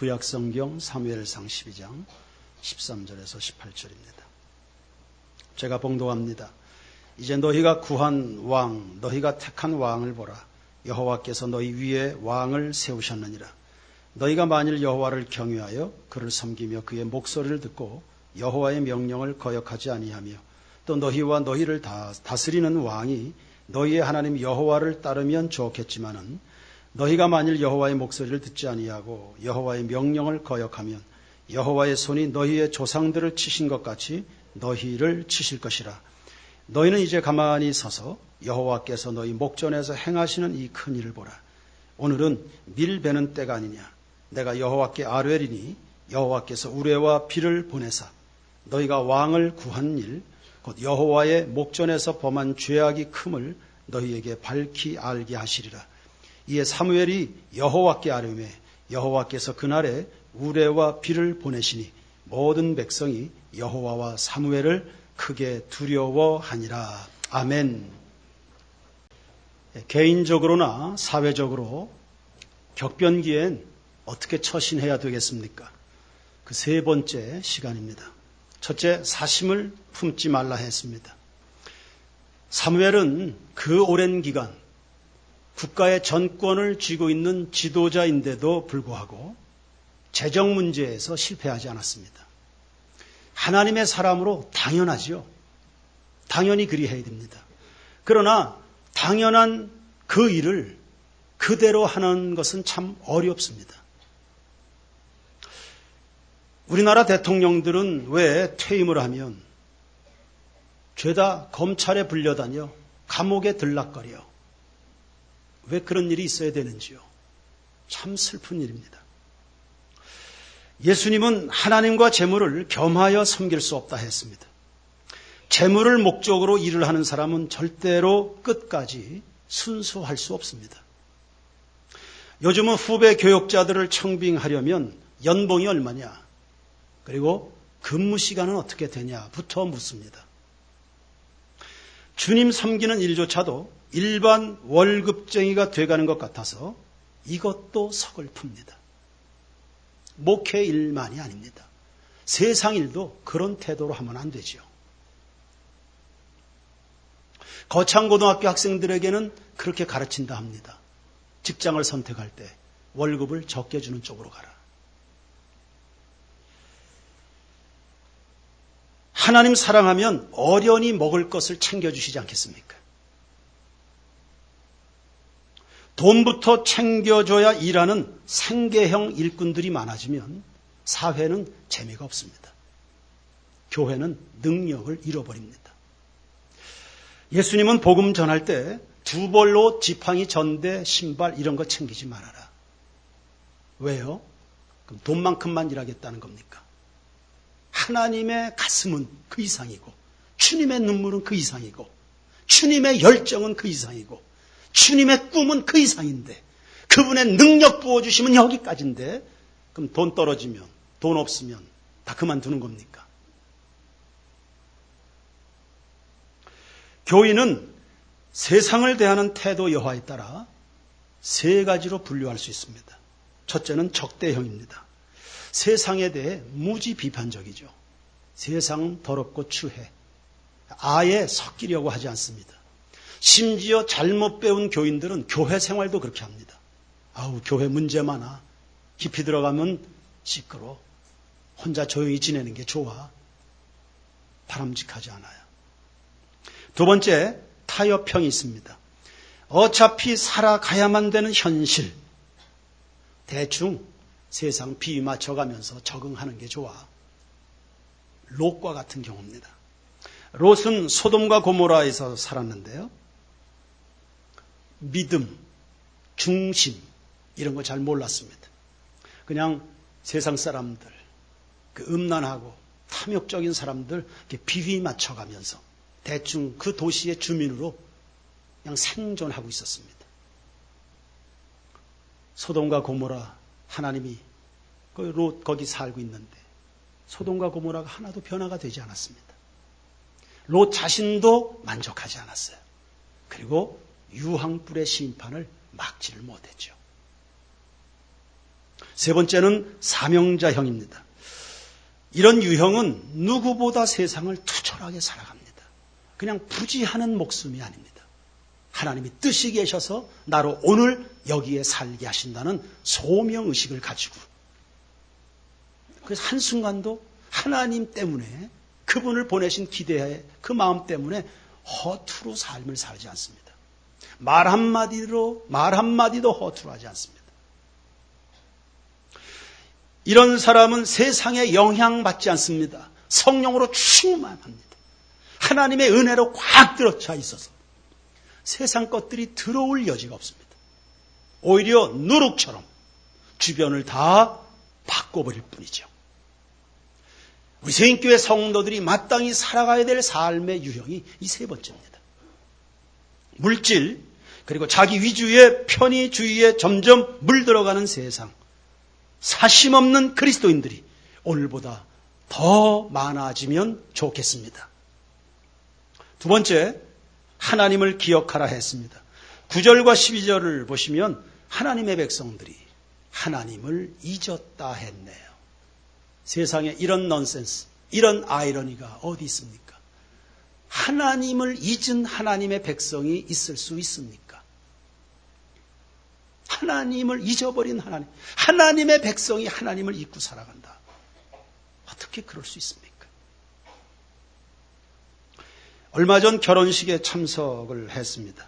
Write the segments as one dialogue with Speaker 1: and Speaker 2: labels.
Speaker 1: 구약성경 사무엘상 12장 13절에서 18절입니다. 제가 봉독합니다. 이제 너희가 구한 왕, 너희가 택한 왕을 보라. 여호와께서 너희 위에 왕을 세우셨느니라. 너희가 만일 여호와를 경외하여 그를 섬기며 그의 목소리를 듣고 여호와의 명령을 거역하지 아니하며 또 너희와 너희를 다스리는 왕이 너희의 하나님 여호와를 따르면 좋겠지만은 너희가 만일 여호와의 목소리를 듣지 아니하고 여호와의 명령을 거역하면 여호와의 손이 너희의 조상들을 치신 것 같이 너희를 치실 것이라. 너희는 이제 가만히 서서 여호와께서 너희 목전에서 행하시는 이 큰 일을 보라. 오늘은 밀 베는 때가 아니냐. 내가 여호와께 아뢰리니 여호와께서 우레와 비를 보내사 너희가 왕을 구한 일 곧 여호와의 목전에서 범한 죄악이 큼을 너희에게 밝히 알게 하시리라. 이에 사무엘이 여호와께 아뢰매 여호와께서 그날에 우레와 비를 보내시니 모든 백성이 여호와와 사무엘을 크게 두려워하니라. 아멘. 개인적으로나 사회적으로 격변기엔 어떻게 처신해야 되겠습니까? 그 세 번째 시간입니다. 첫째, 사심을 품지 말라 했습니다. 사무엘은 그 오랜 기간 국가의 전권을 쥐고 있는 지도자인데도 불구하고 재정 문제에서 실패하지 않았습니다. 하나님의 사람으로 당연하죠. 당연히 그리해야 됩니다. 그러나 당연한 그 일을 그대로 하는 것은 참 어렵습니다. 우리나라 대통령들은 왜 퇴임을 하면 죄다 검찰에 불려다녀 감옥에 들락거려 왜 그런 일이 있어야 되는지요? 참 슬픈 일입니다. 예수님은 하나님과 재물을 겸하여 섬길 수 없다 했습니다. 재물을 목적으로 일을 하는 사람은 절대로 끝까지 순수할 수 없습니다. 요즘은 후배 교역자들을 청빙하려면 연봉이 얼마냐, 그리고 근무 시간은 어떻게 되냐부터 묻습니다. 주님 섬기는 일조차도 일반 월급쟁이가 돼가는 것 같아서 이것도 서글픕니다. 목회 일만이 아닙니다. 세상 일도 그런 태도로 하면 안 되지요. 거창고등학교 학생들에게는 그렇게 가르친다 합니다. 직장을 선택할 때 월급을 적게 주는 쪽으로 가라. 하나님 사랑하면 어련히 먹을 것을 챙겨주시지 않겠습니까? 돈부터 챙겨줘야 일하는 생계형 일꾼들이 많아지면 사회는 재미가 없습니다. 교회는 능력을 잃어버립니다. 예수님은 복음 전할 때 두 벌로 지팡이, 전대, 신발 이런 거 챙기지 말아라. 왜요? 그럼 돈만큼만 일하겠다는 겁니까? 하나님의 가슴은 그 이상이고 주님의 눈물은 그 이상이고 주님의 열정은 그 이상이고 주님의 꿈은 그 이상인데 그분의 능력 부어주시면 여기까지인데 그럼 돈 떨어지면 돈 없으면 다 그만두는 겁니까? 교인은 세상을 대하는 태도 여하에 따라 세 가지로 분류할 수 있습니다. 첫째는 적대형입니다. 세상에 대해 무지 비판적이죠. 세상은 더럽고 추해. 아예 섞이려고 하지 않습니다. 심지어 잘못 배운 교인들은 교회 생활도 그렇게 합니다. 아우, 교회 문제 많아. 깊이 들어가면 시끄러. 혼자 조용히 지내는 게 좋아. 바람직하지 않아요. 두 번째, 타협형이 있습니다. 어차피 살아가야만 되는 현실. 대충 세상 비위 맞춰가면서 적응하는 게 좋아. 롯과 같은 경우입니다. 롯은 소돔과 고모라에서 살았는데요. 믿음, 중심 이런 거 잘 몰랐습니다. 그냥 세상 사람들, 그 음란하고 탐욕적인 사람들 이렇게 비위 맞춰가면서 대충 그 도시의 주민으로 그냥 생존하고 있었습니다. 소돔과 고모라 하나님이 롯 거기 살고 있는데 소돔과 고모라가 하나도 변화가 되지 않았습니다. 롯 자신도 만족하지 않았어요. 그리고 유황불의 심판을 막지를 못했죠. 세 번째는 사명자형입니다. 이런 유형은 누구보다 세상을 투철하게 살아갑니다. 그냥 부지하는 목숨이 아닙니다. 하나님이 뜻이 계셔서 나로 오늘 여기에 살게 하신다는 소명의식을 가지고, 그래서 한순간도 하나님 때문에, 그분을 보내신 기대의 그 마음 때문에 허투루 삶을 살지 않습니다. 말 한마디도 허투루 하지 않습니다. 이런 사람은 세상에 영향받지 않습니다. 성령으로 충만합니다. 하나님의 은혜로 꽉 들어차 있어서 세상 것들이 들어올 여지가 없습니다. 오히려 누룩처럼 주변을 다 바꿔버릴 뿐이죠. 우리 세인교회 성도들이 마땅히 살아가야 될 삶의 유형이 이 세 번째입니다. 물질, 그리고 자기 위주의 편의주의에 점점 물들어가는 세상, 사심 없는 그리스도인들이 오늘보다 더 많아지면 좋겠습니다. 두 번째, 하나님을 기억하라 했습니다. 9절과 12절을 보시면 하나님의 백성들이 하나님을 잊었다 했네요. 세상에 이런 넌센스, 이런 아이러니가 어디 있습니까? 하나님을 잊은 하나님의 백성이 있을 수 있습니까? 하나님을 잊어버린 하나님, 하나님의 백성이 하나님을 잊고 살아간다. 어떻게 그럴 수 있습니까? 얼마 전 결혼식에 참석을 했습니다.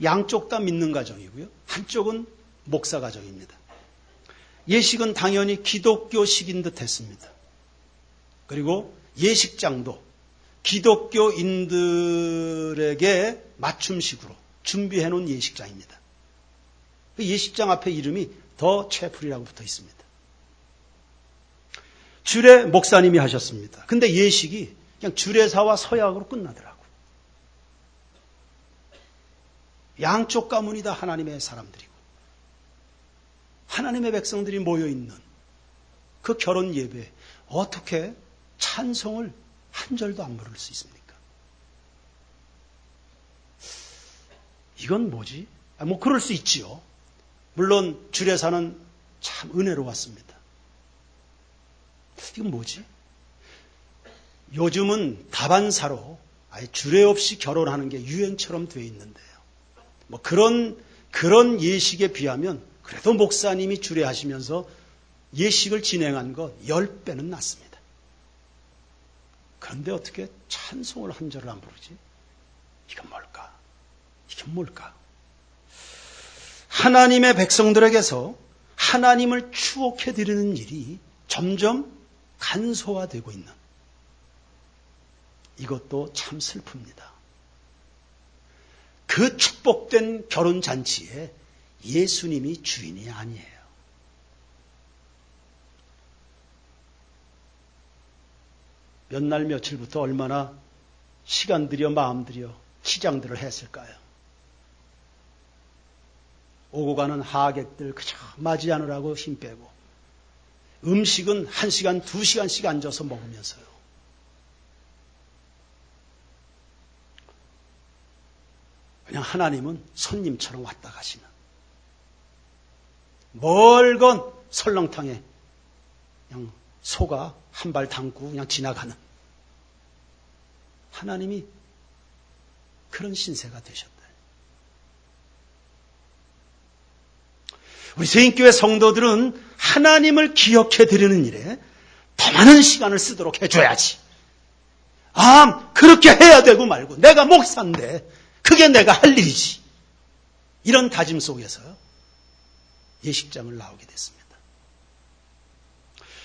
Speaker 1: 양쪽 다 믿는 가정이고요. 한쪽은 목사 가정입니다. 예식은 당연히 기독교식인 듯 했습니다. 그리고 예식장도 기독교인들에게 맞춤식으로 준비해 놓은 예식장입니다. 예식장 앞에 이름이 더 채플이라고 붙어 있습니다. 주례 목사님이 하셨습니다. 근데 예식이 그냥 주례사와 서약으로 끝나더라고. 양쪽 가문이 다 하나님의 사람들이고 하나님의 백성들이 모여있는 그 결혼 예배에 어떻게 찬송을 한 절도 안 부를 수 있습니까? 이건 뭐지? 뭐 그럴 수 있지요. 물론 주례사는 참 은혜로웠습니다. 이건 뭐지? 요즘은 다반사로 아예 주례 없이 결혼하는 게 유행처럼 되어 있는데요. 뭐 그런 예식에 비하면 그래도 목사님이 주례하시면서 예식을 진행한 것 10배는 낫습니다. 그런데 어떻게 찬송을 한 절을 안 부르지? 이건 뭘까? 이게 뭘까? 하나님의 백성들에게서 하나님을 추억해 드리는 일이 점점 간소화되고 있는, 이것도 참 슬픕니다. 그 축복된 결혼잔치에 예수님이 주인이 아니에요. 몇 날 며칠부터 얼마나 시간 들여 마음 들여 치장들을 했을까요? 오고 가는 하객들 그저 맞이하느라고 힘 빼고, 음식은 1시간, 2시간씩 앉아서 먹으면서요. 그냥 하나님은 손님처럼 왔다 가시는, 멀건 설렁탕에 그냥 소가 한 발 담고 그냥 지나가는 하나님이 그런 신세가 되셨다. 우리 세인교회 성도들은 하나님을 기억해 드리는 일에 더 많은 시간을 쓰도록 해줘야지. 그렇게 해야 되고 말고, 내가 목사인데 그게 내가 할 일이지. 이런 다짐 속에서 예식장을 나오게 됐습니다.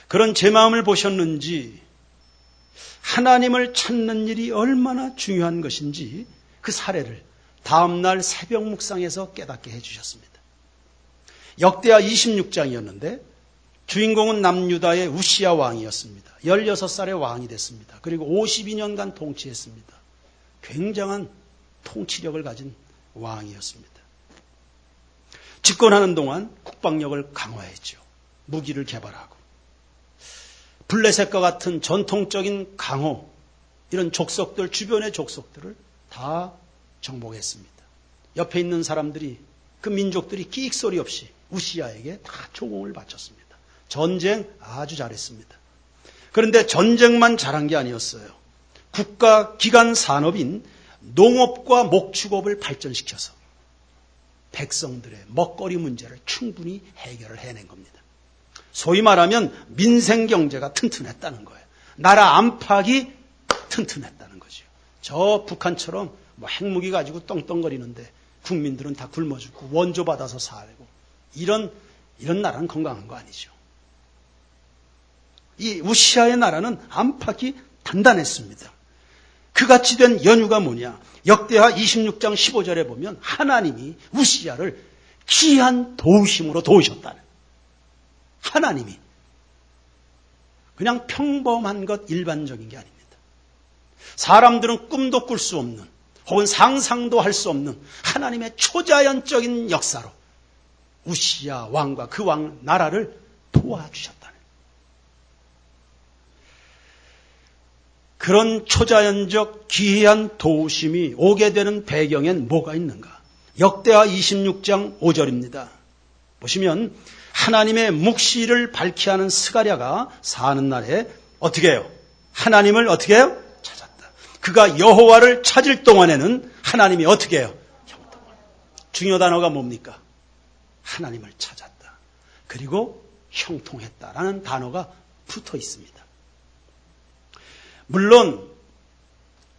Speaker 1: 그런 제 마음을 보셨는지, 하나님을 찾는 일이 얼마나 중요한 것인지 그 사례를 다음날 새벽 묵상에서 깨닫게 해주셨습니다. 역대하 26장이었는데 주인공은 남유다의 우시야 왕이었습니다. 16살의 왕이 됐습니다. 그리고 52년간 통치했습니다. 굉장한 통치력을 가진 왕이었습니다. 집권하는 동안 국방력을 강화했죠. 무기를 개발하고 블레셋과 같은 전통적인 강호, 이런 족속들, 주변의 족속들을 다 정복했습니다. 옆에 있는 사람들이, 그 민족들이 끼익소리 없이 우시야에게 다 조공을 바쳤습니다. 전쟁 아주 잘했습니다. 그런데 전쟁만 잘한 게 아니었어요. 국가 기관 산업인 농업과 목축업을 발전시켜서 백성들의 먹거리 문제를 충분히 해결을 해낸 겁니다. 소위 말하면 민생경제가 튼튼했다는 거예요. 나라 안팎이 튼튼했다는 거죠. 저 북한처럼 뭐 핵무기 가지고 떵떵거리는데 국민들은 다 굶어 죽고 원조 받아서 살고 이런 나라는 건강한 거 아니죠. 이 우시야의 나라는 안팎이 단단했습니다. 그같이 된 연유가 뭐냐? 역대하 26장 15절에 보면 하나님이 우시야를 귀한 도우심으로 도우셨다는. 하나님이 그냥 평범한 것 일반적인 게 아닙니다. 사람들은 꿈도 꿀 수 없는 혹은 상상도 할 수 없는 하나님의 초자연적인 역사로 우시야 왕과 그 왕 나라를 도와주셨다는. 그런 초자연적 귀한 도우심이 오게 되는 배경엔 뭐가 있는가? 역대하 26장 5절입니다. 보시면 하나님의 묵시를 밝히 하는 스가랴가 사는 날에 어떻게 해요? 하나님을 어떻게 해요? 찾았다. 그가 여호와를 찾을 동안에는 하나님이 어떻게 해요? 형통을. 중요 단어가 뭡니까? 하나님을 찾았다. 그리고 형통했다라는 단어가 붙어 있습니다. 물론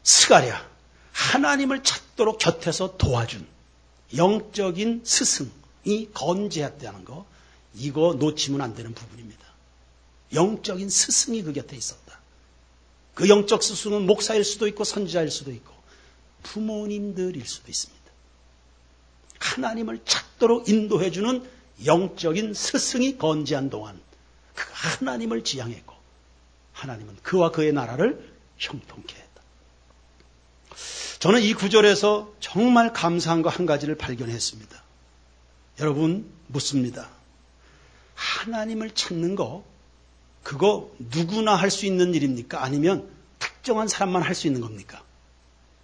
Speaker 1: 스가랴, 하나님을 찾도록 곁에서 도와준 영적인 스승이 건재했다는 거, 이거 놓치면 안 되는 부분입니다. 영적인 스승이 그 곁에 있었다. 그 영적 스승은 목사일 수도 있고 선지자일 수도 있고 부모님들일 수도 있습니다. 하나님을 찾도록 인도해주는 영적인 스승이 건재한 동안 그가 하나님을 지향했고 하나님은 그와 그의 나라를 형통케 했다. 저는 이 구절에서 정말 감사한 거 한 가지를 발견했습니다. 여러분 묻습니다. 하나님을 찾는 거 그거 누구나 할 수 있는 일입니까? 아니면 특정한 사람만 할 수 있는 겁니까?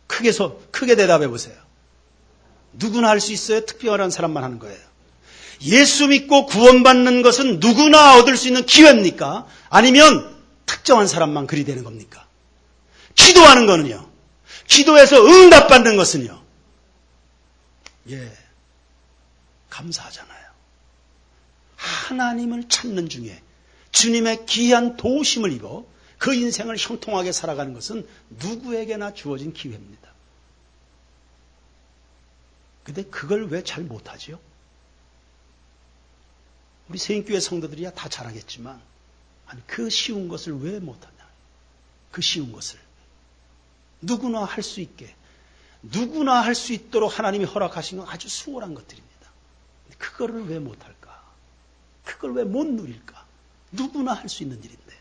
Speaker 1: 크게 대답해 보세요. 누구나 할 수 있어요? 특별한 사람만 하는 거예요. 예수 믿고 구원받는 것은 누구나 얻을 수 있는 기회입니까? 아니면 특정한 사람만 그리 되는 겁니까? 기도하는 거는요? 기도해서 응답받는 것은요? 감사하잖아요. 하나님을 찾는 중에 주님의 귀한 도우심을 입어 그 인생을 형통하게 살아가는 것은 누구에게나 주어진 기회입니다. 근데 그걸 왜 잘 못하지요? 우리 세인교회 성도들이야 다 잘하겠지만 아니 그 쉬운 것을 왜 못하냐? 그 쉬운 것을 누구나 할 수 있게 누구나 할 수 있도록 하나님이 허락하신 건 아주 수월한 것들입니다. 그거를 왜 못할까? 그걸 왜 못 누릴까? 누구나 할 수 있는 일인데요.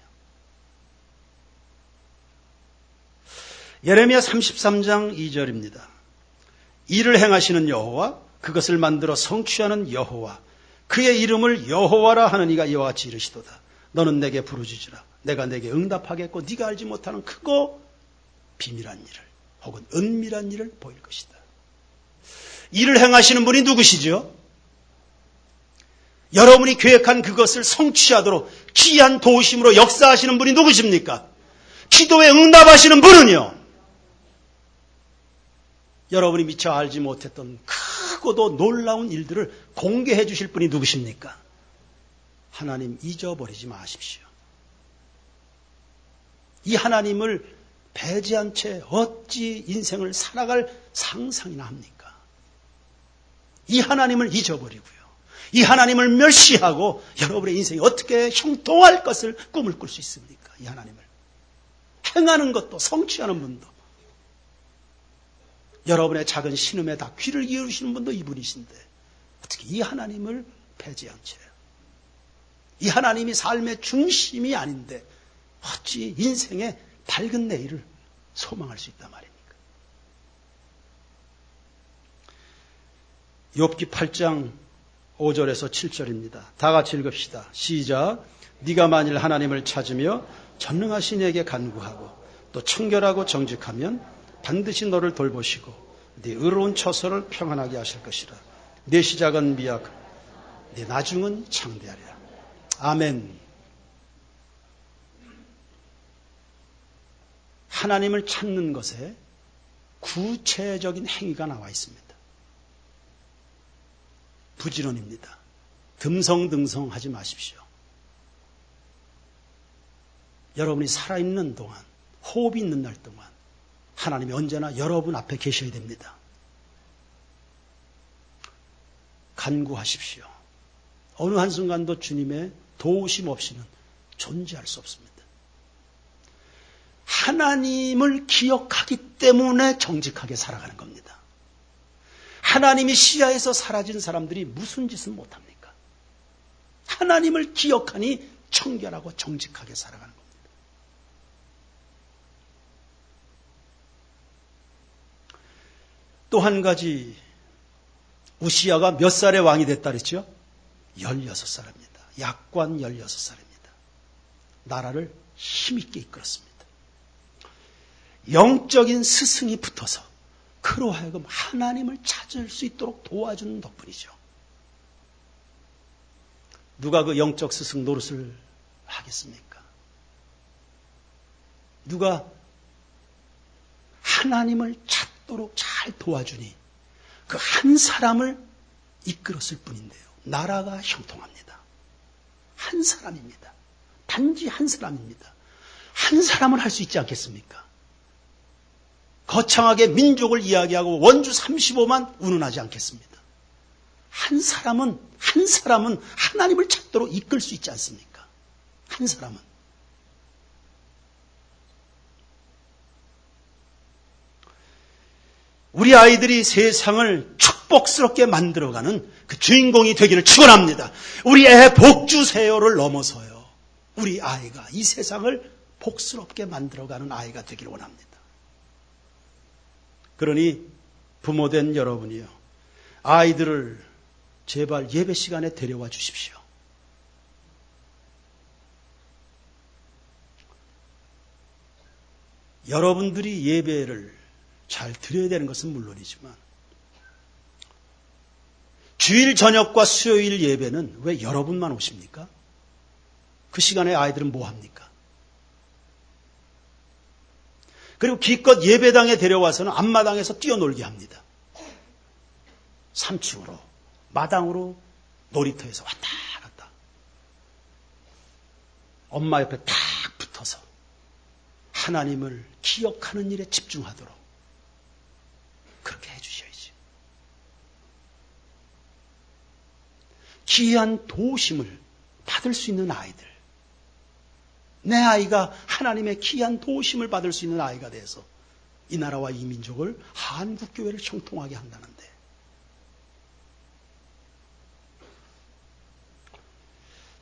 Speaker 1: 예레미야 33장 2절입니다. 일을 행하시는 여호와, 그것을 만들어 성취하는 여호와, 그의 이름을 여호와라 하는 이가 이와 같이 이르시도다. 너는 내게 부르짖으라. 내가 내게 응답하겠고 네가 알지 못하는 크고 비밀한 일을 혹은 은밀한 일을 보일 것이다. 일을 행하시는 분이 누구시죠? 여러분이 계획한 그것을 성취하도록 귀한 도우심으로 역사하시는 분이 누구십니까? 기도에 응답하시는 분은요. 여러분이 미처 알지 못했던 크고도 놀라운 일들을 공개해 주실 분이 누구십니까? 하나님 잊어버리지 마십시오. 이 하나님을 배제한 채 어찌 인생을 살아갈 상상이나 합니까? 이 하나님을 잊어버리고요. 이 하나님을 멸시하고 여러분의 인생이 어떻게 형통할 것을 꿈을 꿀 수 있습니까? 이 하나님을 행하는 것도 성취하는 분도 여러분의 작은 신음에 다 귀를 기울이시는 분도 이분이신데 어떻게 이 하나님을 배제한 채 이 하나님이 삶의 중심이 아닌데 어찌 인생의 밝은 내일을 소망할 수 있단 말입니까? 욥기 8장 5절에서 7절입니다. 다 같이 읽읍시다. 시작. 네가 만일 하나님을 찾으며 전능하신 이에게 간구하고 또 청결하고 정직하면 반드시 너를 돌보시고 네 의로운 처소를 평안하게 하실 것이라. 네 시작은 미약하고 네 나중은 창대하리라. 아멘. 하나님을 찾는 것에 구체적인 행위가 나와 있습니다. 부지런입니다. 듬성듬성하지 마십시오. 여러분이 살아있는 동안, 호흡이 있는 날 동안 하나님이 언제나 여러분 앞에 계셔야 됩니다. 간구하십시오. 어느 한순간도 주님의 도우심 없이는 존재할 수 없습니다. 하나님을 기억하기 때문에 정직하게 살아가는 겁니다. 하나님이 시야에서 사라진 사람들이 무슨 짓을 못합니까? 하나님을 기억하니 청결하고 정직하게 살아가는 겁니다. 또 한 가지, 우시야가 몇 살에 왕이 됐다 그랬죠? 16살입니다. 약관 16살입니다. 나라를 힘있게 이끌었습니다. 영적인 스승이 붙어서 그로 하여금 하나님을 찾을 수 있도록 도와주는 덕분이죠. 누가 그 영적 스승 노릇을 하겠습니까? 누가 하나님을 찾도록 잘 도와주니 그 한 사람을 이끌었을 뿐인데요. 나라가 형통합니다. 한 사람입니다. 단지 한 사람입니다. 한 사람을 할 수 있지 않겠습니까? 거창하게 민족을 이야기하고 원주 35만 운운하지 않겠습니다. 한 사람은 하나님을 찾도록 이끌 수 있지 않습니까? 한 사람은. 우리 아이들이 세상을 축복스럽게 만들어가는 그 주인공이 되기를 축원합니다. 우리 애 복주세요를 넘어서요. 우리 아이가 이 세상을 복스럽게 만들어가는 아이가 되기를 원합니다. 그러니 부모된 여러분이요. 아이들을 제발 예배 시간에 데려와 주십시오. 여러분들이 예배를 잘 드려야 되는 것은 물론이지만 주일 저녁과 수요일 예배는 왜 여러분만 오십니까? 그 시간에 아이들은 뭐 합니까? 그리고 기껏 예배당에 데려와서는 앞마당에서 뛰어놀게 합니다. 3층으로, 마당으로, 놀이터에서 왔다 갔다. 엄마 옆에 딱 붙어서 하나님을 기억하는 일에 집중하도록 그렇게 해주셔야지. 귀한 도우심을 받을 수 있는 아이들, 내 아이가 하나님의 귀한 도우심을 받을 수 있는 아이가 돼서 이 나라와 이 민족을 한국교회를 형통하게 한다는데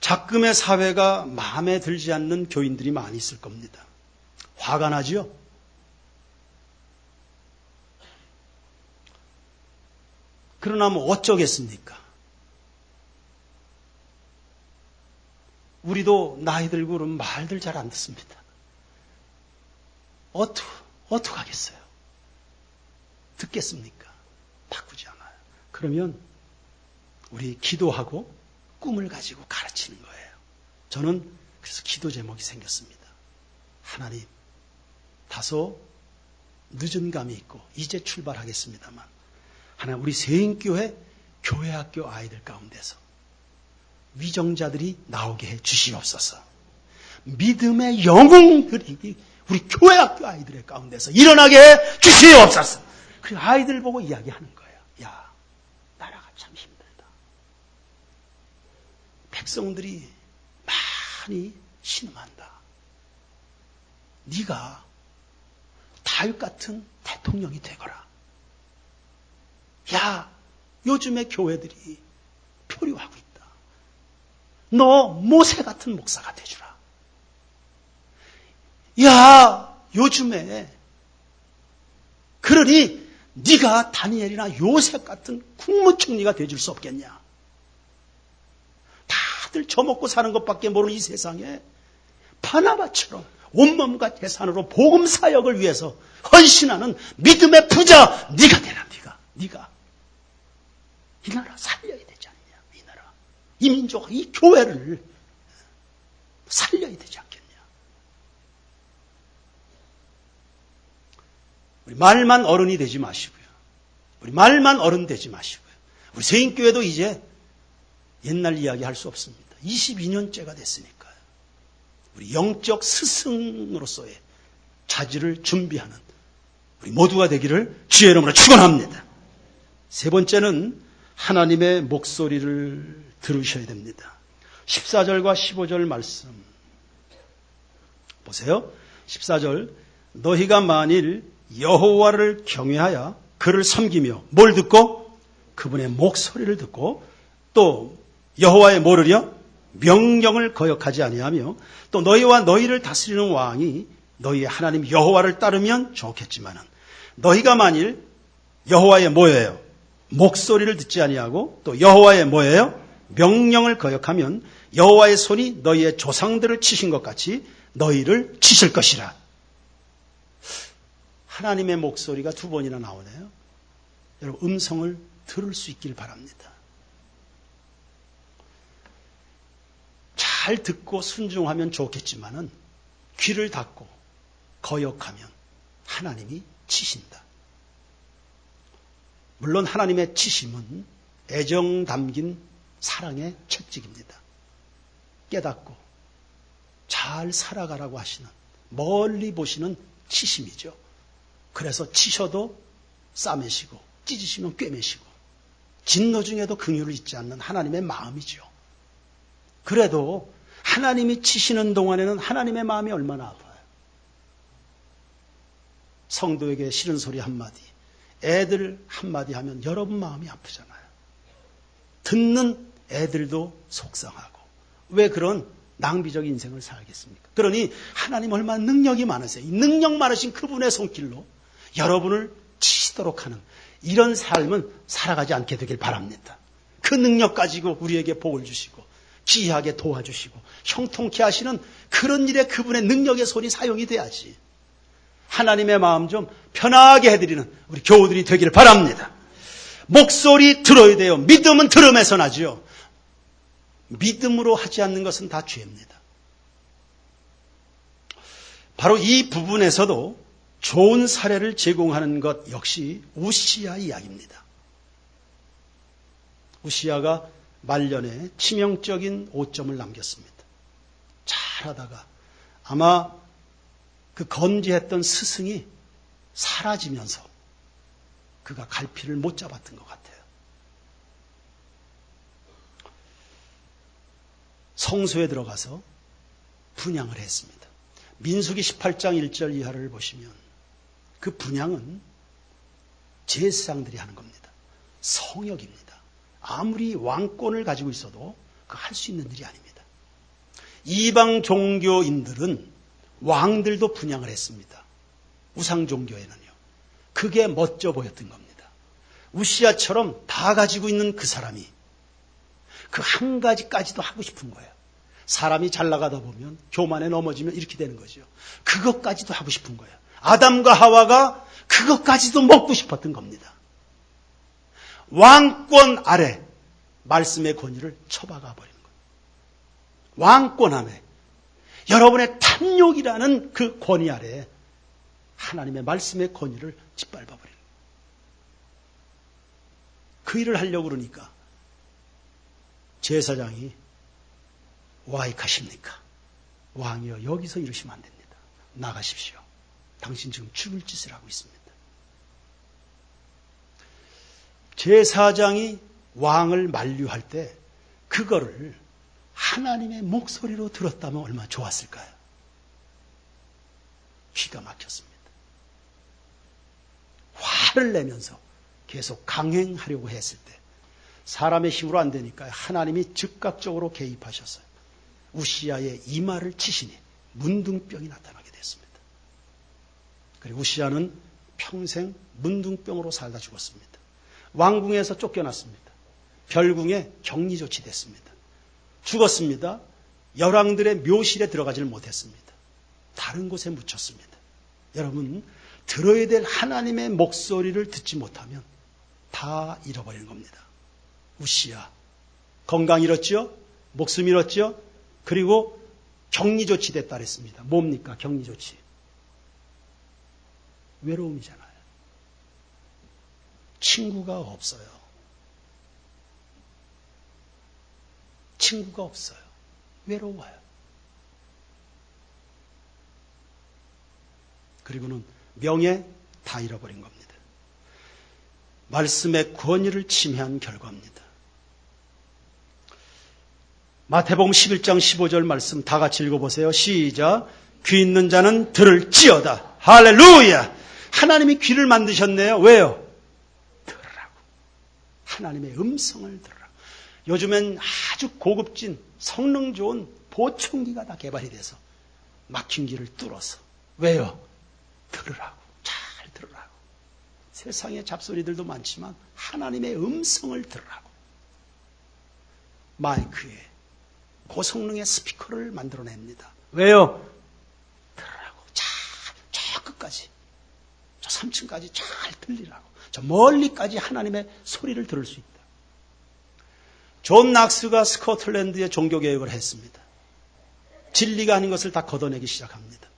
Speaker 1: 작금의 사회가 마음에 들지 않는 교인들이 많이 있을 겁니다. 화가 나지요? 그러나 뭐 어쩌겠습니까? 우리도 나이 들고 그러면 말들 잘 안 듣습니다. 어떡하겠어요? 듣겠습니까? 바꾸지 않아요. 그러면 우리 기도하고 꿈을 가지고 가르치는 거예요. 저는 그래서 기도 제목이 생겼습니다. 하나님, 다소 늦은 감이 있고 이제 출발하겠습니다만 하나님, 우리 세인교회 교회학교 아이들 가운데서 위정자들이 나오게 해 주시옵소서. 믿음의 영웅들이 우리 교회학교 아이들의 가운데서 일어나게 해 주시옵소서. 그리고 아이들 보고 이야기하는 거예요. 야, 나라가 참 힘들다. 백성들이 많이 신음한다. 네가 다윗 같은 대통령이 되거라. 야, 요즘의 교회들이 표류하고 있다. 너 모세 같은 목사가 되주라. 야, 요즘에 그러니 네가 다니엘이나 요셉 같은 국무총리가 되줄 수 없겠냐. 다들 저먹고 사는 것밖에 모르는 이 세상에 바나바처럼 온몸과 재산으로 복음 사역을 위해서 헌신하는 믿음의 부자 네가 되라. 네가 이 나라 살려야 되지 않느냐. 이 나라 이 민족, 이 교회를 살려야 되지 않겠냐. 우리 말만 어른이 되지 마시고요. 우리 말만 어른 되지 마시고요. 우리 세인교회도 이제 옛날 이야기 할 수 없습니다. 22년째가 됐으니까요. 우리 영적 스승으로서의 자질을 준비하는 우리 모두가 되기를 주의 이름으로 축원합니다. 세 번째는 하나님의 목소리를 들으셔야 됩니다. 14절과 15절 말씀 보세요. 14절 너희가 만일 여호와를 경외하여 그를 섬기며 뭘 듣고? 그분의 목소리를 듣고 또 여호와의 뭐를요? 명령을 거역하지 아니하며 또 너희와 너희를 다스리는 왕이 너희의 하나님 여호와를 따르면 좋겠지만은 너희가 만일 여호와의 뭐예요? 목소리를 듣지 아니하고 또 여호와의 뭐예요? 명령을 거역하면 여호와의 손이 너희의 조상들을 치신 것 같이 너희를 치실 것이라. 하나님의 목소리가 두 번이나 나오네요. 여러분 음성을 들을 수 있길 바랍니다. 잘 듣고 순종하면 좋겠지만은 귀를 닫고 거역하면 하나님이 치신다. 물론 하나님의 치심은 애정 담긴 사랑의 채찍입니다. 깨닫고 잘 살아가라고 하시는 멀리 보시는 치심이죠. 그래서 치셔도 싸매시고 찢으시면 꿰매시고 진노 중에도 긍휼을 잊지 않는 하나님의 마음이죠. 그래도 하나님이 치시는 동안에는 하나님의 마음이 얼마나 아파요. 성도에게 싫은 소리 한마디, 애들 한마디 하면 여러분 마음이 아프잖아요. 듣는 애들도 속상하고 왜 그런 낭비적인 인생을 살겠습니까? 그러니 하나님 얼마나 능력이 많으세요. 이 능력 많으신 그분의 손길로 여러분을 치시도록 하는 이런 삶은 살아가지 않게 되길 바랍니다. 그 능력 가지고 우리에게 복을 주시고 귀하게 도와주시고 형통케 하시는 그런 일에 그분의 능력의 손이 사용이 돼야지. 하나님의 마음 좀 편하게 해드리는 우리 교우들이 되기를 바랍니다. 목소리 들어야 돼요. 믿음은 들음에서 나죠. 믿음으로 하지 않는 것은 다 죄입니다. 바로 이 부분에서도 좋은 사례를 제공하는 것 역시 우시야 이야기입니다. 우시야가 말년에 치명적인 오점을 남겼습니다. 잘하다가 아마 그 건지했던 스승이 사라지면서 그가 갈피를 못 잡았던 것 같아요. 성소에 들어가서 분향을 했습니다. 민수기 18장 1절 이하를 보시면 그 분향은 제사장들이 하는 겁니다. 성역입니다. 아무리 왕권을 가지고 있어도 그 할 수 있는 일이 아닙니다. 이방 종교인들은 왕들도 분향을 했습니다. 우상 종교에는요. 그게 멋져 보였던 겁니다. 우시야처럼 다 가지고 있는 그 사람이 그 한 가지까지도 하고 싶은 거예요. 사람이 잘 나가다 보면 교만에 넘어지면 이렇게 되는 거죠. 그것까지도 하고 싶은 거예요. 아담과 하와가 그것까지도 먹고 싶었던 겁니다. 왕권 아래 말씀의 권위를 처박아 버리는 거예요. 왕권 안에 여러분의 탐욕이라는 그 권위 아래 하나님의 말씀의 권위를 짓밟아 버리는 거예요. 그 일을 하려고 그러니까 제사장이 와이카십니까? 왕이여 여기서 이러시면 안 됩니다. 나가십시오. 당신 지금 죽을 짓을 하고 있습니다. 제사장이 왕을 만류할 때 그거를 하나님의 목소리로 들었다면 얼마나 좋았을까요? 기가 막혔습니다. 화를 내면서 계속 강행하려고 했을 때 사람의 힘으로 안 되니까 하나님이 즉각적으로 개입하셨어요. 우시야의 이마를 치시니 문둥병이 나타나게 됐습니다. 그리고 우시야는 평생 문둥병으로 살다 죽었습니다. 왕궁에서 쫓겨났습니다. 별궁에 격리 조치됐습니다. 죽었습니다. 열왕들의 묘실에 들어가지를 못했습니다. 다른 곳에 묻혔습니다. 여러분, 들어야 될 하나님의 목소리를 듣지 못하면 다 잃어버리는 겁니다. 우시야, 건강 잃었죠? 목숨 잃었죠? 그리고 격리 조치됐다 그랬습니다. 뭡니까? 격리 조치. 외로움이잖아요. 친구가 없어요. 친구가 없어요. 외로워요. 그리고는 명예 다 잃어버린 겁니다. 말씀의 권위를 침해한 결과입니다. 마태복음 11장 15절 말씀 다 같이 읽어보세요. 시작. 귀 있는 자는 들을지어다. 할렐루야. 하나님이 귀를 만드셨네요. 왜요? 들으라고. 하나님의 음성을 들으라고. 요즘엔 아주 고급진 성능 좋은 보청기가 다 개발이 돼서 막힌 길을 뚫어서. 왜요? 들으라고. 잘 들으라고. 세상에 잡소리들도 많지만 하나님의 음성을 들으라고. 마이크에 고성능의 스피커를 만들어냅니다. 왜요? 들으라고. 저 끝까지, 저 3층까지 잘 들리라고. 저 멀리까지 하나님의 소리를 들을 수 있다. 존 낙스가 스코틀랜드에 종교개혁을 했습니다. 진리가 아닌 것을 다 걷어내기 시작합니다.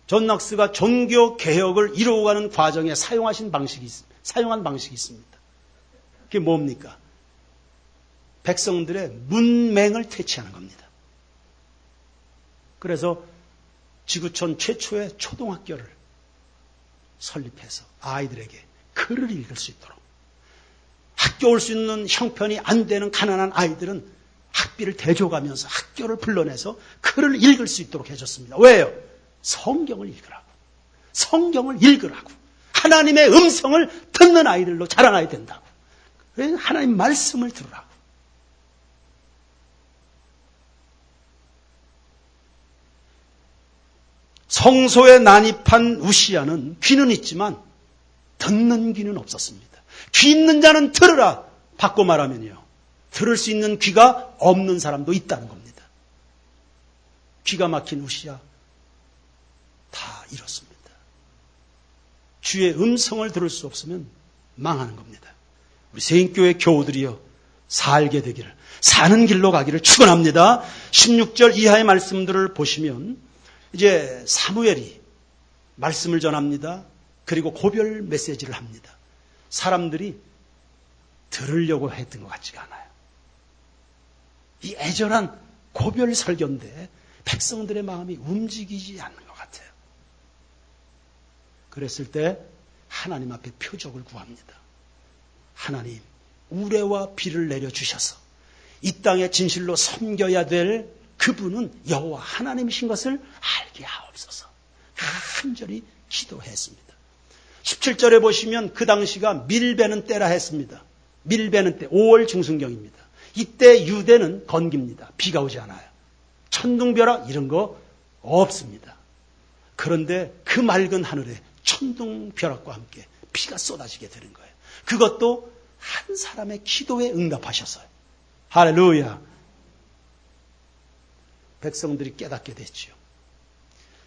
Speaker 1: 존 낙스가 종교개혁을 이루어가는 과정에 사용한 방식이 있습니다. 그게 뭡니까? 백성들의 문맹을 퇴치하는 겁니다. 그래서 지구촌 최초의 초등학교를 설립해서 아이들에게 글을 읽을 수 있도록, 학교 올 수 있는 형편이 안 되는 가난한 아이들은 학비를 대줘가면서 학교를 불러내서 글을 읽을 수 있도록 해줬습니다. 왜요? 성경을 읽으라고. 성경을 읽으라고. 하나님의 음성을 듣는 아이들로 자라나야 된다고. 하나님 말씀을 들으라고. 성소에 난입한 우시야는 귀는 있지만 듣는 귀는 없었습니다. 귀 있는 자는 들으라. 바꿔 말하면요, 들을 수 있는 귀가 없는 사람도 있다는 겁니다. 귀가 막힌 우시야 다 잃었습니다. 주의 음성을 들을 수 없으면 망하는 겁니다. 우리 세인교회 교우들이여 살게 되기를, 사는 길로 가기를 축원합니다. 16절 이하의 말씀들을 보시면 이제 사무엘이 말씀을 전합니다. 그리고 고별 메시지를 합니다. 사람들이 들으려고 했던 것 같지가 않아요. 이 애절한 고별 설교인데 백성들의 마음이 움직이지 않는 것 같아요. 그랬을 때 하나님 앞에 표적을 구합니다. 하나님, 우레와 비를 내려주셔서 이 땅에 진실로 섬겨야 될 그분은 여호와 하나님이신 것을 알게 하옵소서. 간절히 기도했습니다. 17절에 보시면 그 당시가 밀베는 때라 했습니다. 밀베는 때 5월 중순경입니다. 이때 유대는 건깁니다. 비가 오지 않아요. 천둥벼락 이런 거 없습니다. 그런데 그 맑은 하늘에 천둥벼락과 함께 비가 쏟아지게 되는 거예요. 그것도 한 사람의 기도에 응답하셨어요. 할렐루야. 백성들이 깨닫게 됐죠.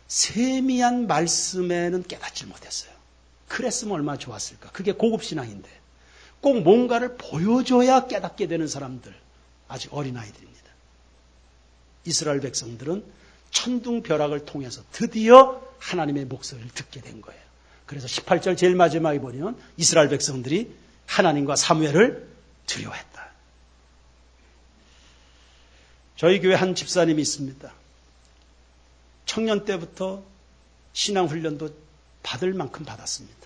Speaker 1: 세미한 말씀에는 깨닫지 못했어요. 그랬으면 얼마나 좋았을까. 그게 고급신앙인데 꼭 뭔가를 보여줘야 깨닫게 되는 사람들, 아직 어린아이들입니다. 이스라엘 백성들은 천둥벼락을 통해서 드디어 하나님의 목소리를 듣게 된 거예요. 그래서 18절 제일 마지막에 보면 이스라엘 백성들이 하나님과 사무엘을 두려워했다. 저희 교회 한 집사님이 있습니다. 청년 때부터 신앙훈련도 받을 만큼 받았습니다.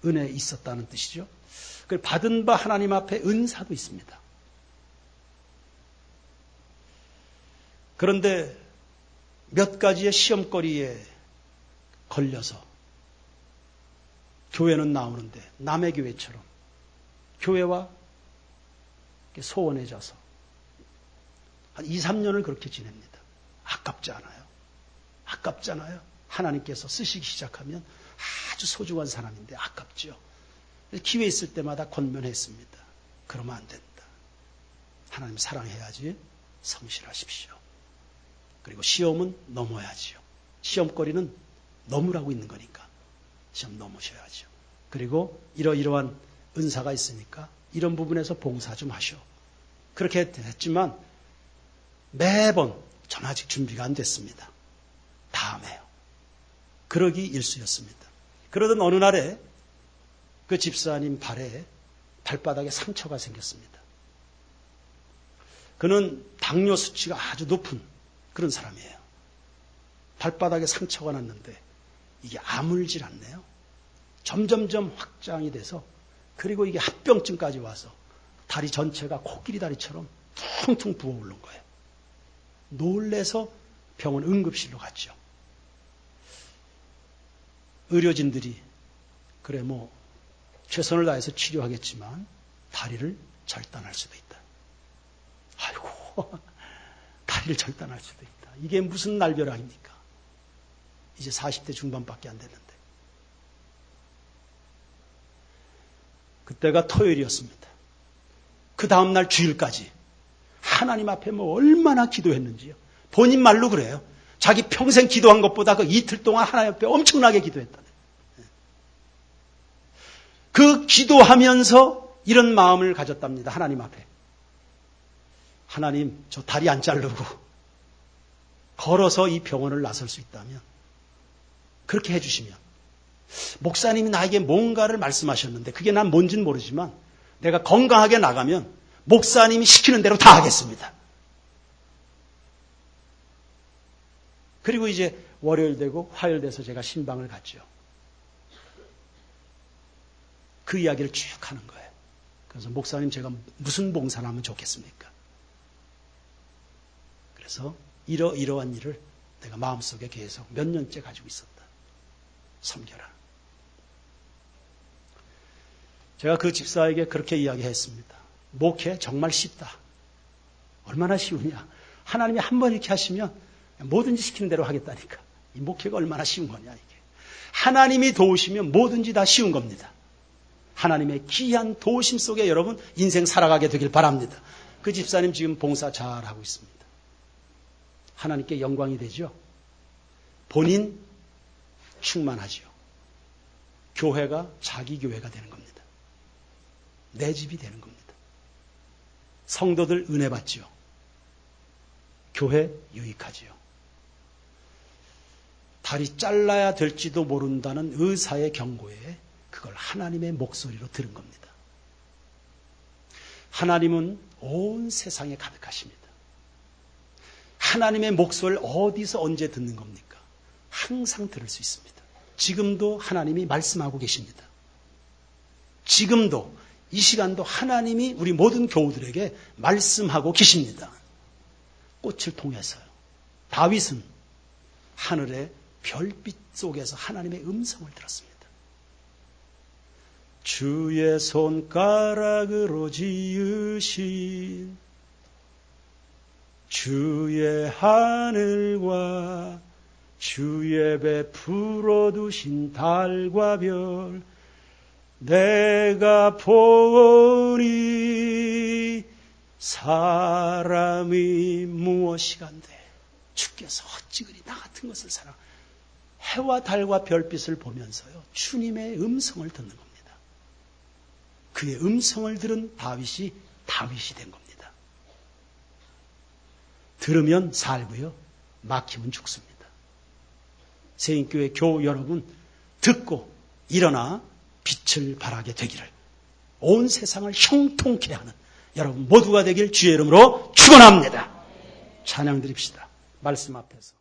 Speaker 1: 은혜 있었다는 뜻이죠. 받은 바 하나님 앞에 은사도 있습니다. 그런데 몇 가지의 시험거리에 걸려서 교회는 나오는데 남의 교회처럼 교회와 소원해져서 한 2, 3년을 그렇게 지냅니다. 아깝지 않아요? 아깝잖아요. 하나님께서 쓰시기 시작하면 아주 소중한 사람인데 아깝죠. 기회 있을 때마다 권면했습니다. 그러면 안 된다. 하나님 사랑해야지. 성실하십시오. 그리고 시험은 넘어야지요. 시험거리는 넘으라고 있는 거니까 시험 넘으셔야죠. 그리고 이러이러한 은사가 있으니까 이런 부분에서 봉사 좀 하시오. 그렇게 했지만 매번 전 아직 준비가 안 됐습니다. 다음에요. 그러기 일쑤였습니다. 그러던 어느 날에 그 집사님 발에 발바닥에 상처가 생겼습니다. 그는 당뇨 수치가 아주 높은 그런 사람이에요. 발바닥에 상처가 났는데 이게 아물질 않네요. 점점점 확장이 돼서 그리고 이게 합병증까지 와서 다리 전체가 코끼리 다리처럼 퉁퉁 부어오른 거예요. 놀래서 병원 응급실로 갔죠. 의료진들이 그래 뭐 최선을 다해서 치료하겠지만 다리를 절단할 수도 있다. 아이고 다리를 절단할 수도 있다. 이게 무슨 날벼락입니까? 이제 40대 중반밖에 안 됐는데. 그때가 토요일이었습니다. 그 다음날 주일까지 하나님 앞에 뭐 얼마나 기도했는지요. 본인 말로 그래요. 자기 평생 기도한 것보다 그 이틀 동안 하나님 앞에 엄청나게 기도했다. 그 기도하면서 이런 마음을 가졌답니다. 하나님 앞에. 하나님, 저 다리 안 자르고 걸어서 이 병원을 나설 수 있다면 그렇게 해주시면 목사님이 나에게 뭔가를 말씀하셨는데 그게 난 뭔지는 모르지만 내가 건강하게 나가면 목사님이 시키는 대로 다 하겠습니다. 그리고 이제 월요일 되고 화요일 돼서 제가 신방을 갔죠. 그 이야기를 쭉 하는 거예요. 그래서 목사님 제가 무슨 봉사를 하면 좋겠습니까? 그래서 이러한 일을 내가 마음속에 계속 몇 년째 가지고 있었다. 섬겨라. 제가 그 집사에게 그렇게 이야기했습니다. 목회 정말 쉽다. 얼마나 쉬우냐. 하나님이 한 번 이렇게 하시면 뭐든지 시키는 대로 하겠다니까. 이 목회가 얼마나 쉬운 거냐 이게. 하나님이 도우시면 뭐든지 다 쉬운 겁니다. 하나님의 귀한 도우심 속에 여러분 인생 살아가게 되길 바랍니다. 그 집사님 지금 봉사 잘하고 있습니다. 하나님께 영광이 되죠. 본인 충만하죠. 교회가 자기 교회가 되는 겁니다. 내 집이 되는 겁니다. 성도들 은혜 받죠. 교회 유익하지요. 다리 잘라야 될지도 모른다는 의사의 경고에 그걸 하나님의 목소리로 들은 겁니다. 하나님은 온 세상에 가득하십니다. 하나님의 목소리를 어디서 언제 듣는 겁니까? 항상 들을 수 있습니다. 지금도 하나님이 말씀하고 계십니다. 지금도 이 시간도 하나님이 우리 모든 교우들에게 말씀하고 계십니다. 꽃을 통해서요. 다윗은 하늘의 별빛 속에서 하나님의 음성을 들었습니다. 주의 손가락으로 지으신 주의 하늘과 주의 베풀어 두신 달과 별 내가 보니 사람이 무엇이간데 주께서 어찌 그리 나 같은 것을 사랑 해와 달과 별빛을 보면서요 주님의 음성을 듣는 겁니다. 그의 음성을 들은 다윗이 된 겁니다. 들으면 살고요 막히면 죽습니다. 세인교회 교우 여러분 듣고 일어나 빛을 발하게 되기를 온 세상을 형통케 하는 여러분 모두가 되길 주의 이름으로 축원합니다. 찬양 드립시다. 말씀 앞에서.